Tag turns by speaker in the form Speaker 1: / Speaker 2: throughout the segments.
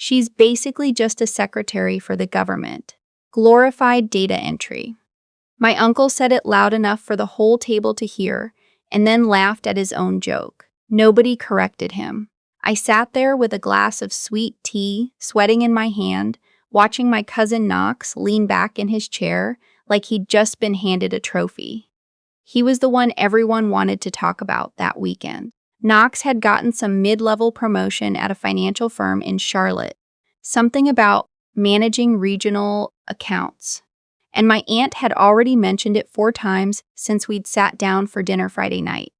Speaker 1: She's basically just a secretary for the government. Glorified data entry. My uncle said it loud enough for the whole table to hear, and then laughed at his own joke. Nobody corrected him. I sat there with a glass of sweet tea, sweating in my hand, watching my cousin Knox lean back in his chair like he'd just been handed a trophy. He was the one everyone wanted to talk about that weekend. Knox had gotten some mid-level promotion at a financial firm in Charlotte, something about managing regional accounts. And my aunt had already mentioned it 4 times since we'd sat down for dinner Friday night.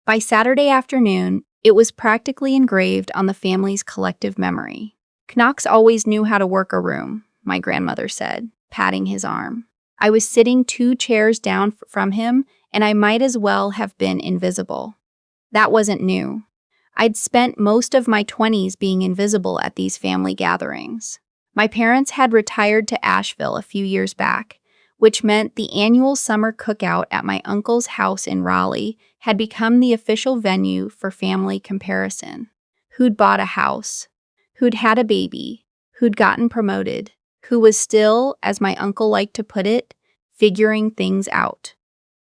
Speaker 1: By Saturday afternoon, it was practically engraved on the family's collective memory. Knox always knew how to work a room, my grandmother said, patting his arm. I was sitting 2 chairs down from him, and I might as well have been invisible. That wasn't new. I'd spent most of my 20s being invisible at these family gatherings. My parents had retired to Asheville a few years back, which meant the annual summer cookout at my uncle's house in Raleigh had become the official venue for family comparison. Who'd bought a house? Who'd had a baby? Who'd gotten promoted? Who was still, as my uncle liked to put it, figuring things out.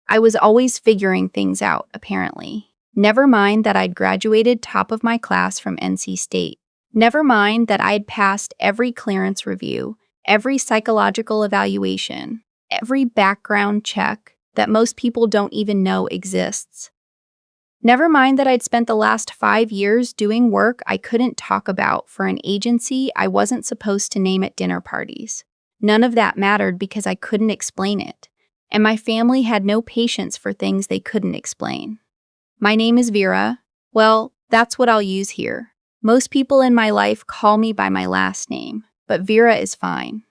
Speaker 1: I was always figuring things out, apparently. Never mind that I'd graduated top of my class from NC State. Never mind that I'd passed every clearance review, every psychological evaluation, every background check that most people don't even know exists. Never mind that I'd spent the last 5 years doing work I couldn't talk about for an agency I wasn't supposed to name at dinner parties. None of that mattered because I couldn't explain it, and my family had no patience for things they couldn't explain. My name is Vera. Well, that's what I'll use here. Most people in my life call me by my last name, but Vera is fine.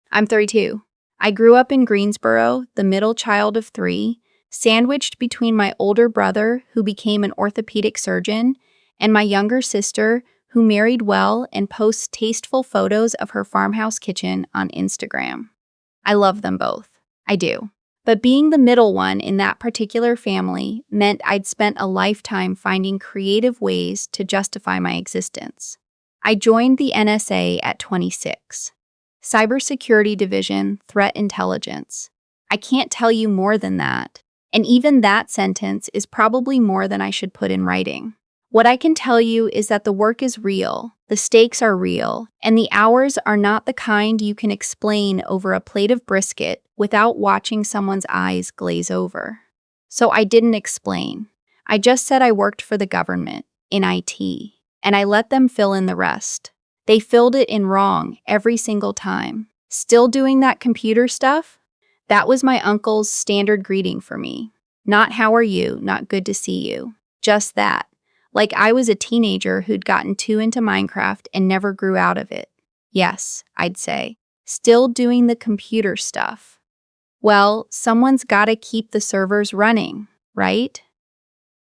Speaker 1: I'm 32. I grew up in Greensboro, the middle child of 3, sandwiched between my older brother, who became an orthopedic surgeon, and my younger sister, who married well and posts tasteful photos of her farmhouse kitchen on Instagram. I love them both. I do. But being the middle one in that particular family meant I'd spent a lifetime finding creative ways to justify my existence. I joined the NSA at 26. Cybersecurity Division, Threat Intelligence. I can't tell you more than that. And even that sentence is probably more than I should put in writing. What I can tell you is that the work is real, the stakes are real, and the hours are not the kind you can explain over a plate of brisket without watching someone's eyes glaze over. So I didn't explain. I just said I worked for the government, in IT, and I let them fill in the rest. They filled it in wrong every single time. Still doing that computer stuff? That was my uncle's standard greeting for me. Not how are you, not good to see you. Just that. Like I was a teenager who'd gotten too into Minecraft and never grew out of it. Yes, I'd say. Still doing the computer stuff. Well, someone's gotta keep the servers running, right?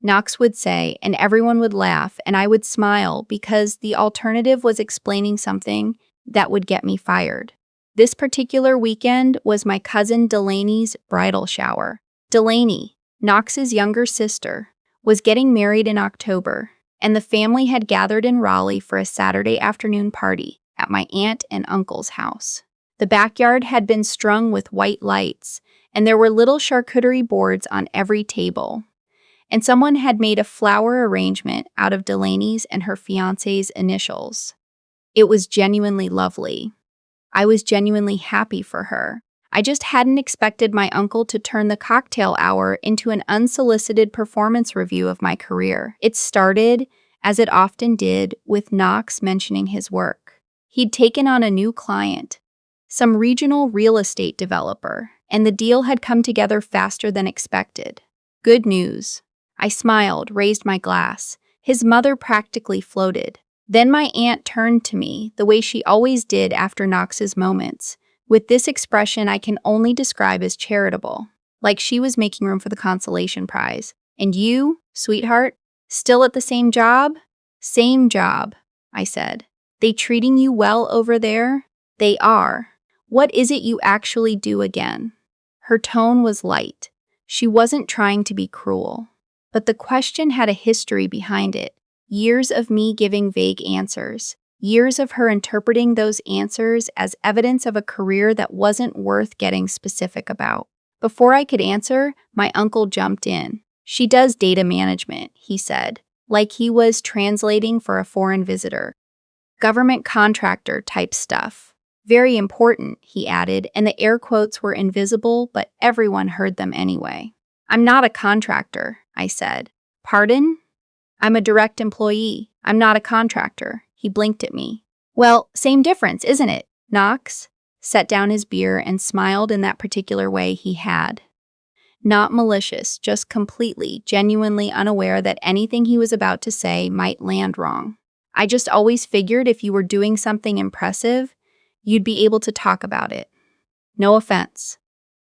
Speaker 1: Knox would say, and everyone would laugh, and I would smile because the alternative was explaining something that would get me fired. This particular weekend was my cousin Delaney's bridal shower. Delaney, Knox's younger sister, was getting married in October, and the family had gathered in Raleigh for a Saturday afternoon party at my aunt and uncle's house. The backyard had been strung with white lights, and there were little charcuterie boards on every table. And someone had made a flower arrangement out of Delaney's and her fiancé's initials. It was genuinely lovely. I was genuinely happy for her. I just hadn't expected my uncle to turn the cocktail hour into an unsolicited performance review of my career. It started, as it often did, with Knox mentioning his work. He'd taken on a new client, some regional real estate developer, and the deal had come together faster than expected. Good news. I smiled, raised my glass. His mother practically floated. Then my aunt turned to me, the way she always did after Knox's moments, with this expression I can only describe as charitable, like she was making room for the consolation prize. And you, sweetheart, still at the same job? Same job, I said. They treating you well over there? They are. What is it you actually do again? Her tone was light. She wasn't trying to be cruel. But the question had a history behind it. Years of me giving vague answers. Years of her interpreting those answers as evidence of a career that wasn't worth getting specific about. Before I could answer, my uncle jumped in. She does data management, he said, like he was translating for a foreign visitor. Government contractor type stuff. Very important, he added, and the air quotes were invisible, but everyone heard them anyway. I'm not a contractor, I said. Pardon? I'm a direct employee. I'm not a contractor. He blinked at me. Well, same difference, isn't it? Knox set down his beer and smiled in that particular way he had. Not malicious, just completely, genuinely unaware that anything he was about to say might land wrong. I just always figured if you were doing something impressive, you'd be able to talk about it. No offense.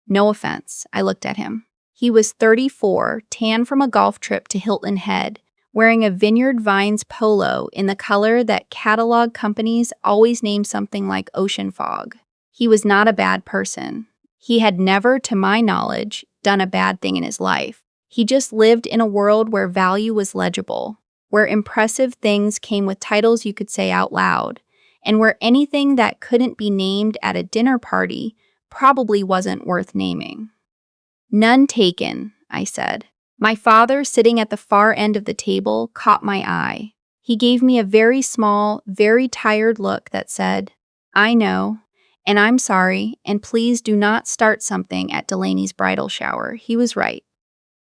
Speaker 1: No offense, I looked at him. He was 34, tan from a golf trip to Hilton Head, wearing a Vineyard Vines polo in the color that catalog companies always name something like ocean fog. He was not a bad person. He had never, to my knowledge, done a bad thing in his life. He just lived in a world where value was legible, where impressive things came with titles you could say out loud, and where anything that couldn't be named at a dinner party probably wasn't worth naming. None taken, I said. My father, sitting at the far end of the table, caught my eye. He gave me a very small, very tired look that said, I know, and I'm sorry, and please do not start something at Delaney's bridal shower. He was right.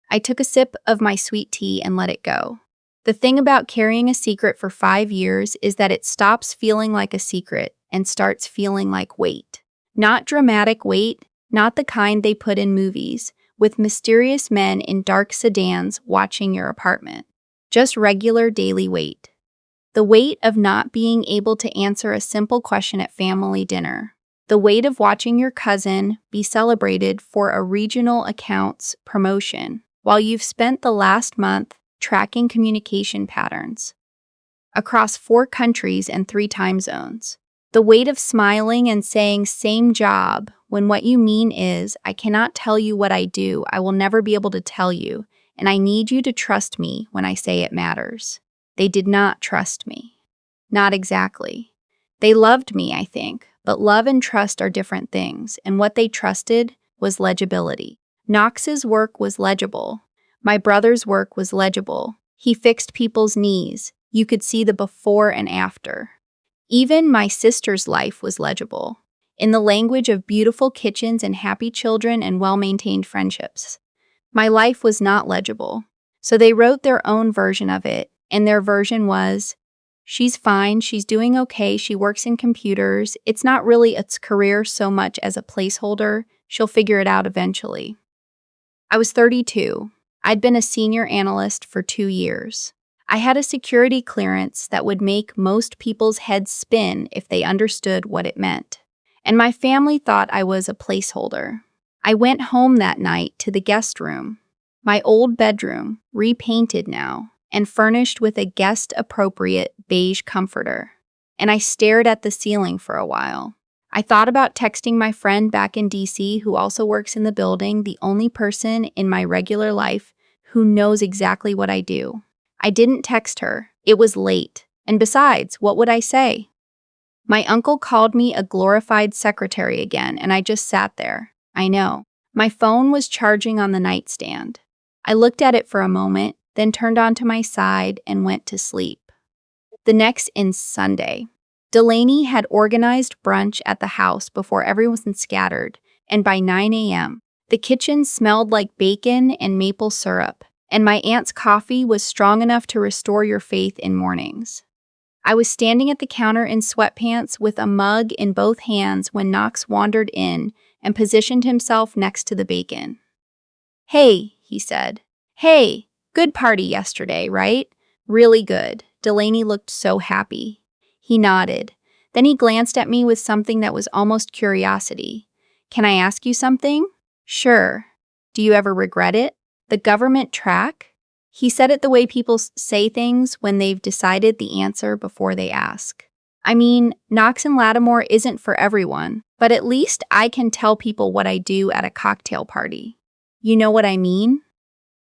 Speaker 1: I took a sip of my sweet tea and let it go. The thing about carrying a secret for 5 years is that it stops feeling like a secret and starts feeling like weight. Not dramatic weight, not the kind they put in movies, with mysterious men in dark sedans watching your apartment. Just regular daily weight. The weight of not being able to answer a simple question at family dinner. The weight of watching your cousin be celebrated for a regional accounts promotion while you've spent the last month tracking communication patterns across 4 countries and 3 time zones. The weight of smiling and saying same job when what you mean is, I cannot tell you what I do, I will never be able to tell you, and I need you to trust me when I say it matters. They did not trust me. Not exactly. They loved me, I think, but love and trust are different things, and what they trusted was legibility. Knox's work was legible. My brother's work was legible. He fixed people's knees. You could see the before and after. Even my sister's life was legible, in the language of beautiful kitchens and happy children and well-maintained friendships. My life was not legible, so they wrote their own version of it, and their version was, she's fine, she's doing okay, she works in computers, it's not really its career so much as a placeholder, she'll figure it out eventually. I was 32. I'd been a senior analyst for 2 years. I had a security clearance that would make most people's heads spin if they understood what it meant. And my family thought I was a placeholder. I went home that night to the guest room, my old bedroom, repainted now, and furnished with a guest-appropriate beige comforter. And I stared at the ceiling for a while. I thought about texting my friend back in DC who also works in the building, the only person in my regular life who knows exactly what I do. I didn't text her. It was late. And besides, what would I say? My uncle called me a glorified secretary again, and I just sat there. I know. My phone was charging on the nightstand. I looked at it for a moment, then turned onto my side and went to sleep. The next Sunday, Delaney had organized brunch at the house before everyone scattered, and by 9 a.m., the kitchen smelled like bacon and maple syrup, and my aunt's coffee was strong enough to restore your faith in mornings. I was standing at the counter in sweatpants with a mug in both hands when Knox wandered in and positioned himself next to the bacon. Hey, he said. Hey, good party yesterday, right? Really good. Delaney looked so happy. He nodded. Then he glanced at me with something that was almost curiosity. Can I ask you something? Sure. Do you ever regret it? The government track? He said it the way people say things when they've decided the answer before they ask. I mean, Knox and Lattimore isn't for everyone, but at least I can tell people what I do at a cocktail party. You know what I mean?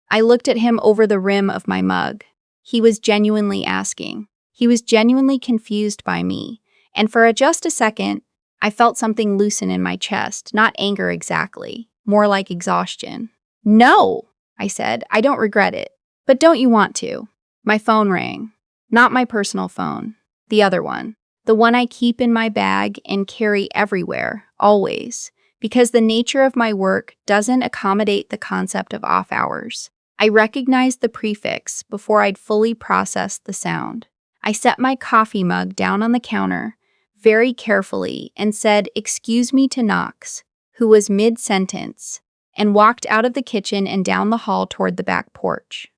Speaker 1: I looked at him over the rim of my mug. He was genuinely asking. He was genuinely confused by me, and for just a second, I felt something loosen in my chest, not anger exactly, more like exhaustion. "No," I said, "I don't regret it. But don't you want to?" My phone rang. Not my personal phone. The other one. The one I keep in my bag and carry everywhere, always, because the nature of my work doesn't accommodate the concept of off hours. I recognized the prefix before I'd fully processed the sound. I set my coffee mug down on the counter very carefully and said, "Excuse me," to Knox, who was mid-sentence, and walked out of the kitchen and down the hall toward the back porch.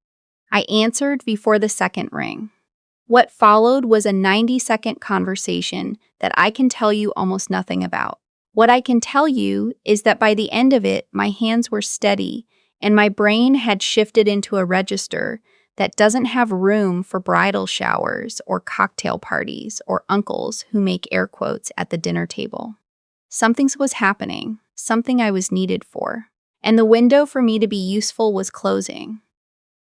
Speaker 1: I answered before the second ring. What followed was a 90-second conversation that I can tell you almost nothing about. What I can tell you is that by the end of it, my hands were steady and my brain had shifted into a register that doesn't have room for bridal showers or cocktail parties or uncles who make air quotes at the dinner table. Something was happening, something I was needed for, and the window for me to be useful was closing.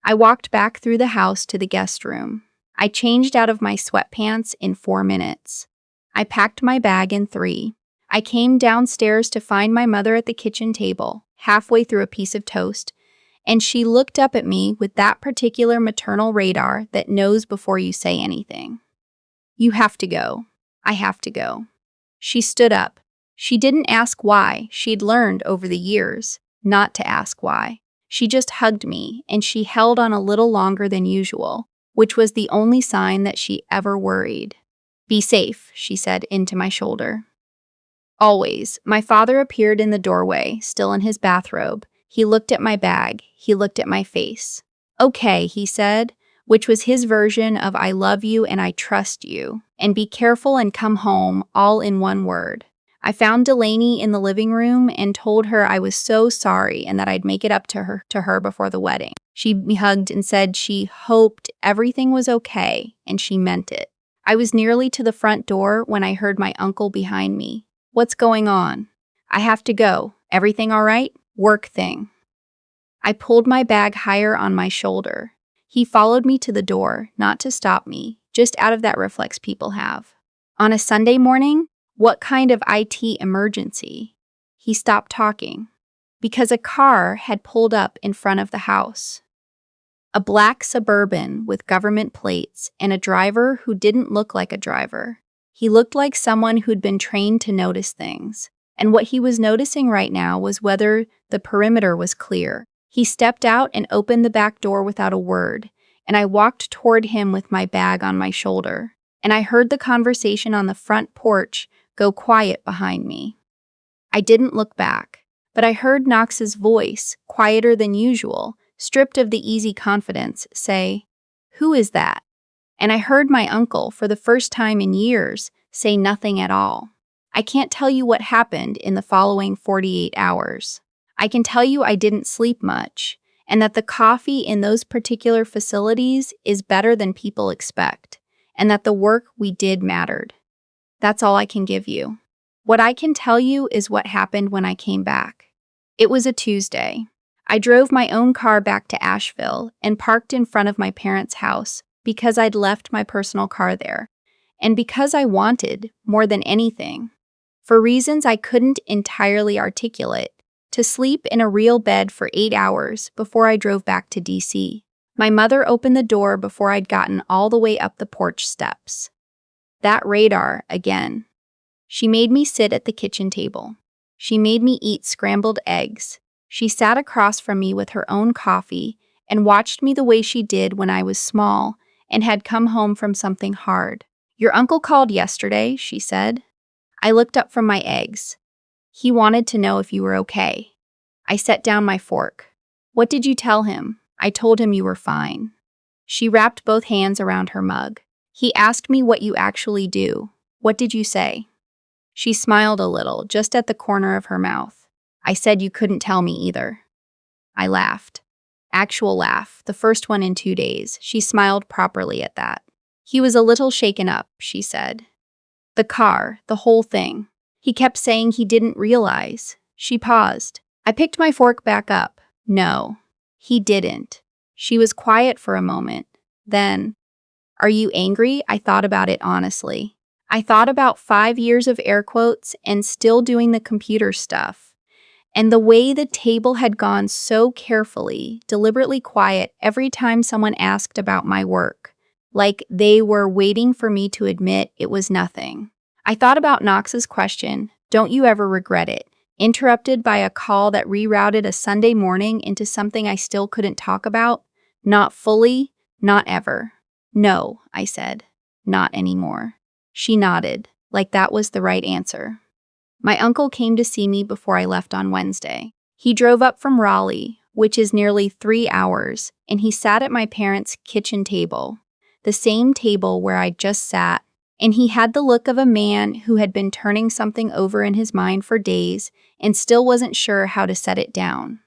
Speaker 1: I walked back through the house to the guest room. I changed out of my sweatpants in 4 minutes. I packed my bag in 3. I came downstairs to find my mother at the kitchen table, halfway through a piece of toast, and she looked up at me with that particular maternal radar that knows before you say anything. "You have to go. I have to go." She stood up. She didn't ask why. She'd learned over the years not to ask why. She just hugged me, and she held on a little longer than usual, which was the only sign that she ever worried. "Be safe," she said into my shoulder. Always. My father appeared in the doorway, still in his bathrobe. He looked at my bag. He looked at my face. "Okay," he said, which was his version of "I love you and I trust you, and be careful and come home," all in one word. I found Delaney in the living room and told her I was so sorry and that I'd make it up to her before the wedding. She hugged and said she hoped everything was okay, and she meant it. I was nearly to the front door when I heard my uncle behind me. "What's going on?" "I have to go. Everything all right?" "Work thing." I pulled my bag higher on my shoulder. He followed me to the door, not to stop me, just out of that reflex people have. "On a Sunday morning? What kind of IT emergency?" He stopped talking, because a car had pulled up in front of the house. A black Suburban with government plates and a driver who didn't look like a driver. He looked like someone who'd been trained to notice things, and what he was noticing right now was whether the perimeter was clear. He stepped out and opened the back door without a word, and I walked toward him with my bag on my shoulder, and I heard the conversation on the front porch go quiet behind me. I didn't look back, but I heard Knox's voice, quieter than usual, stripped of the easy confidence, say, "Who is that?" And I heard my uncle, for the first time in years, say nothing at all. I can't tell you what happened in the following 48 hours. I can tell you I didn't sleep much, and that the coffee in those particular facilities is better than people expect, and that the work we did mattered. That's all I can give you. What I can tell you is what happened when I came back. It was a Tuesday. I drove my own car back to Asheville and parked in front of my parents' house because I'd left my personal car there, and because I wanted, more than anything, for reasons I couldn't entirely articulate, to sleep in a real bed for 8 hours before I drove back to DC. My mother opened the door before I'd gotten all the way up the porch steps. That radar again. She made me sit at the kitchen table. She made me eat scrambled eggs. She sat across from me with her own coffee and watched me the way she did when I was small and had come home from something hard. "Your uncle called yesterday," she said. I looked up from my eggs. "He wanted to know if you were okay." I set down my fork. "What did you tell him?" "I told him you were fine." She wrapped both hands around her mug. "He asked me what you actually do. What did you say?" She smiled a little, just at the corner of her mouth. "I said you couldn't tell me either." I laughed. Actual laugh, the first one in 2 days. She smiled properly at that. "He was a little shaken up," she said. "The car, the whole thing. He kept saying he didn't realize." She paused. I picked my fork back up. "No, he didn't." She was quiet for a moment. Then, Are you angry? I thought about it honestly. I thought about 5 years of air quotes and still doing the computer stuff. And the way the table had gone so carefully, deliberately quiet every time someone asked about my work, like they were waiting for me to admit it was nothing. I thought about Knox's question, "Don't you ever regret it?" interrupted by a call that rerouted a Sunday morning into something I still couldn't talk about. Not fully, not ever. No, I said. Not anymore. She nodded, like that was the right answer. My uncle came to see me before I left on Wednesday. He drove up from Raleigh, which is nearly 3 hours, and he sat at my parents' kitchen table, the same table where I just sat, and he had the look of a man who had been turning something over in his mind for days and still wasn't sure how to set it down.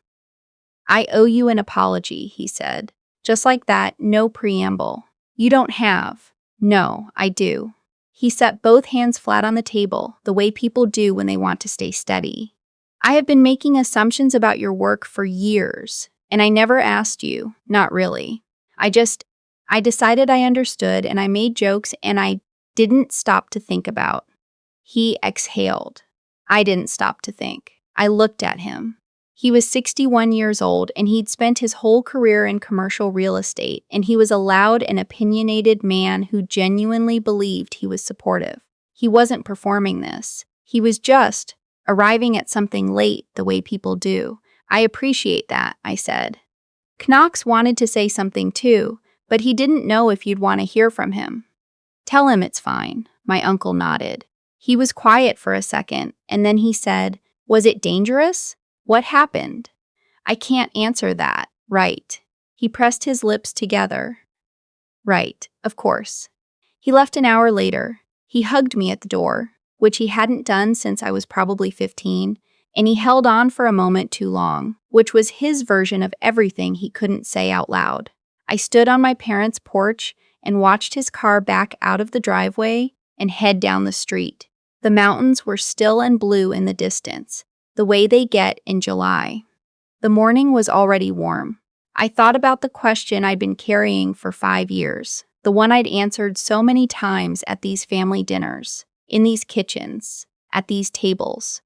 Speaker 1: "I owe you an apology," he said. Just like that, no preamble. "You don't have." "No, I do." He set both hands flat on the table, the way people do when they want to stay steady. "I have been making assumptions about your work for years, and I never asked you, not really. I decided I understood, and I made jokes, and I didn't stop to think about." He exhaled. I didn't stop to think. I looked at him. He was 61 years old, and he'd spent his whole career in commercial real estate, and he was a loud and opinionated man who genuinely believed he was supportive. He wasn't performing this. He was just arriving at something late the way people do. "I appreciate that," I said. Knox wanted to say something too, but he didn't know if you'd want to hear from him. "Tell him it's fine," my uncle nodded. He was quiet for a second, and then he said, "Was it dangerous? What happened?" "I can't answer that, right?" He pressed his lips together. "Right, of course." He left an hour later. He hugged me at the door, which he hadn't done since I was probably 15, and he held on for a moment too long, which was his version of everything he couldn't say out loud. I stood on my parents' porch and watched his car back out of the driveway and head down the street. The mountains were still and blue in the distance, the way they get in July. The morning was already warm. I thought about the question I'd been carrying for 5 years, the one I'd answered so many times at these family dinners, in these kitchens, at these tables.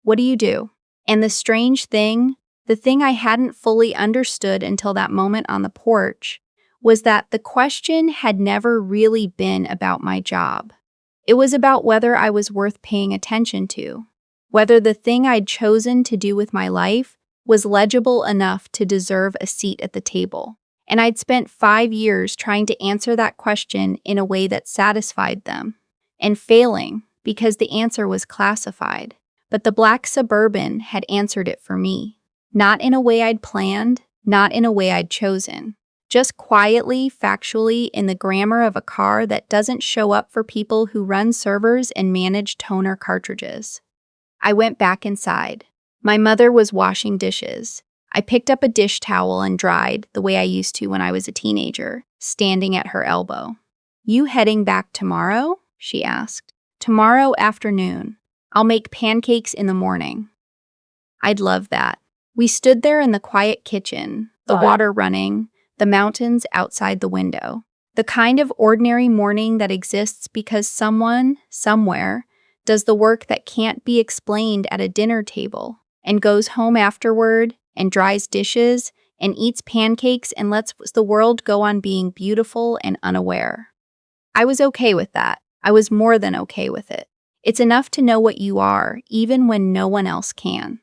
Speaker 1: What do you do? And the strange thing, the thing I hadn't fully understood until that moment on the porch, was that the question had never really been about my job. It was about whether I was worth paying attention to, whether the thing I'd chosen to do with my life was legible enough to deserve a seat at the table. And I'd spent 5 years trying to answer that question in a way that satisfied them, and failing because the answer was classified. But the black Suburban had answered it for me. Not in a way I'd planned, not in a way I'd chosen. Just quietly, factually, in the grammar of a car that doesn't show up for people who run servers and manage toner cartridges. I went back inside. My mother was washing dishes. I picked up a dish towel and dried, the way I used to when I was a teenager, standing at her elbow. "You heading back tomorrow?" she asked. "Tomorrow afternoon. I'll make pancakes in the morning." I'd love that. We stood there in the quiet kitchen, the water running, the mountains outside the window. The kind of ordinary morning that exists because someone, somewhere, does the work that can't be explained at a dinner table, and goes home afterward, and dries dishes, and eats pancakes, and lets the world go on being beautiful and unaware. I was okay with that. I was more than okay with it. It's enough to know what you are, even when no one else can.